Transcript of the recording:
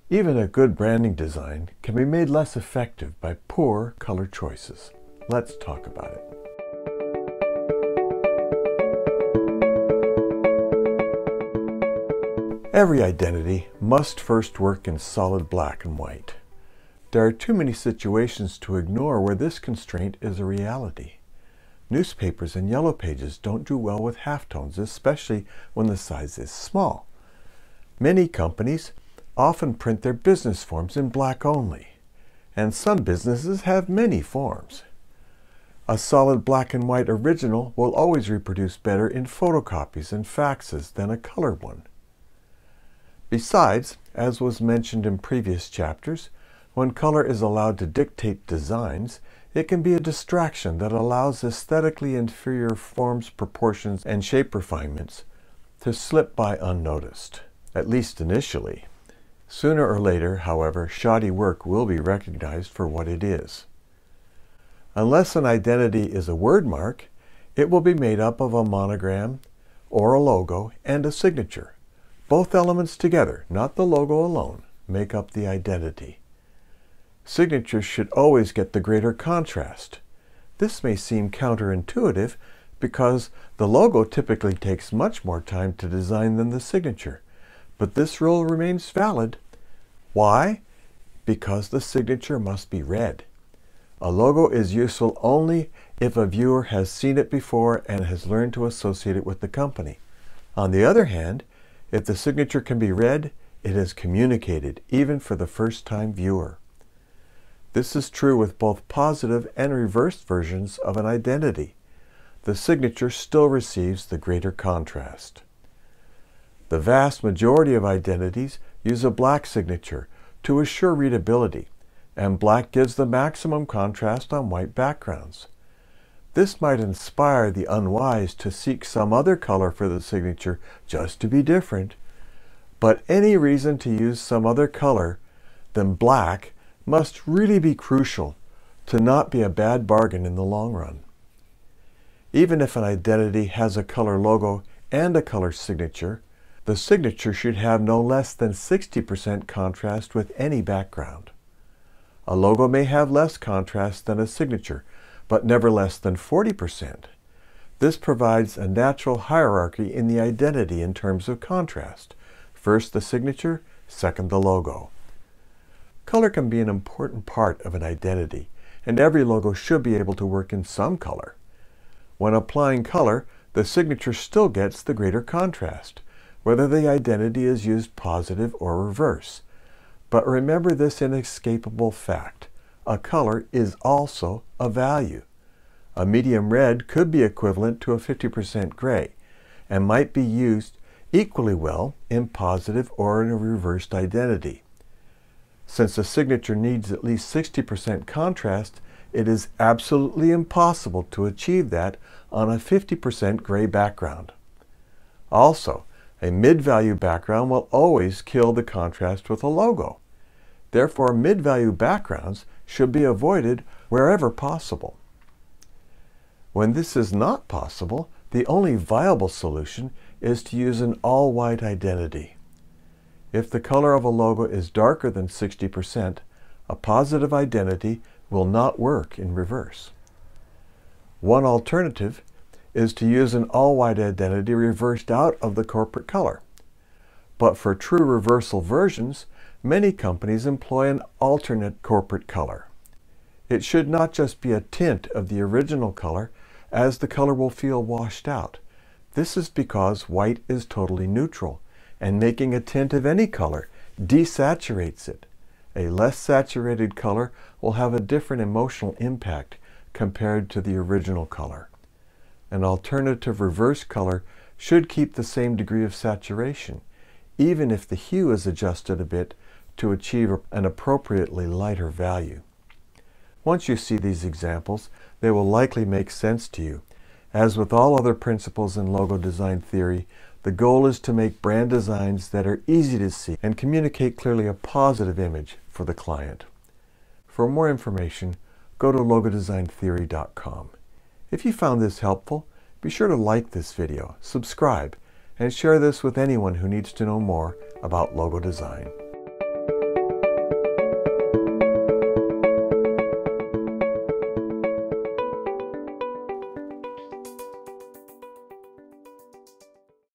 Even a good branding design can be made less effective by poor color choices. Let's talk about it. Every identity must first work in solid black and white. There are too many situations to ignore where this constraint is a reality. Newspapers and yellow pages don't do well with halftones, especially when the size is small. Many companies often print their business forms in black only, and some businesses have many forms. A solid black and white original will always reproduce better in photocopies and faxes than a colored one. Besides, as was mentioned in previous chapters, when color is allowed to dictate designs, it can be a distraction that allows aesthetically inferior forms, proportions, and shape refinements to slip by unnoticed, at least initially. Sooner or later, however, shoddy work will be recognized for what it is. Unless an identity is a word mark, it will be made up of a monogram or a logo and a signature. Both elements together, not the logo alone, make up the identity. Signatures should always get the greater contrast. This may seem counterintuitive because the logo typically takes much more time to design than the signature, but this rule remains valid. Why? Because the signature must be read. A logo is useful only if a viewer has seen it before and has learned to associate it with the company. On the other hand, if the signature can be read, it is communicated, even for the first-time viewer. This is true with both positive and reversed versions of an identity. The signature still receives the greater contrast. The vast majority of identities use a black signature to assure readability, and black gives the maximum contrast on white backgrounds. This might inspire the unwise to seek some other color for the signature just to be different, but any reason to use some other color than black must really be crucial to not be a bad bargain in the long run. Even if an identity has a color logo and a color signature, the signature should have no less than 60% contrast with any background. A logo may have less contrast than a signature, but never less than 40%. This provides a natural hierarchy in the identity in terms of contrast. First the signature, second the logo. Color can be an important part of an identity, and every logo should be able to work in some color. When applying color, the signature still gets the greater contrast, whether the identity is used positive or reverse. But remember this inescapable fact: a color is also a value. A medium red could be equivalent to a 50% gray and might be used equally well in positive or in a reversed identity. Since a signature needs at least 60% contrast, it is absolutely impossible to achieve that on a 50% gray background. Also, a mid-value background will always kill the contrast with a logo. Therefore, mid-value backgrounds should be avoided wherever possible. When this is not possible, the only viable solution is to use an all-white identity. If the color of a logo is darker than 60%, a positive identity will not work in reverse. One alternative is to use an all-white identity reversed out of the corporate color. But for true reversal versions, many companies employ an alternate corporate color. It should not just be a tint of the original color, as the color will feel washed out. This is because white is totally neutral, and making a tint of any color desaturates it. A less saturated color will have a different emotional impact compared to the original color. An alternative reverse color should keep the same degree of saturation, even if the hue is adjusted a bit to achieve an appropriately lighter value. Once you see these examples, they will likely make sense to you. As with all other principles in logo design theory, the goal is to make brand designs that are easy to see and communicate clearly a positive image for the client. For more information, go to logodesigntheory.com. If you found this helpful, be sure to like this video, subscribe, and share this with anyone who needs to know more about logo design.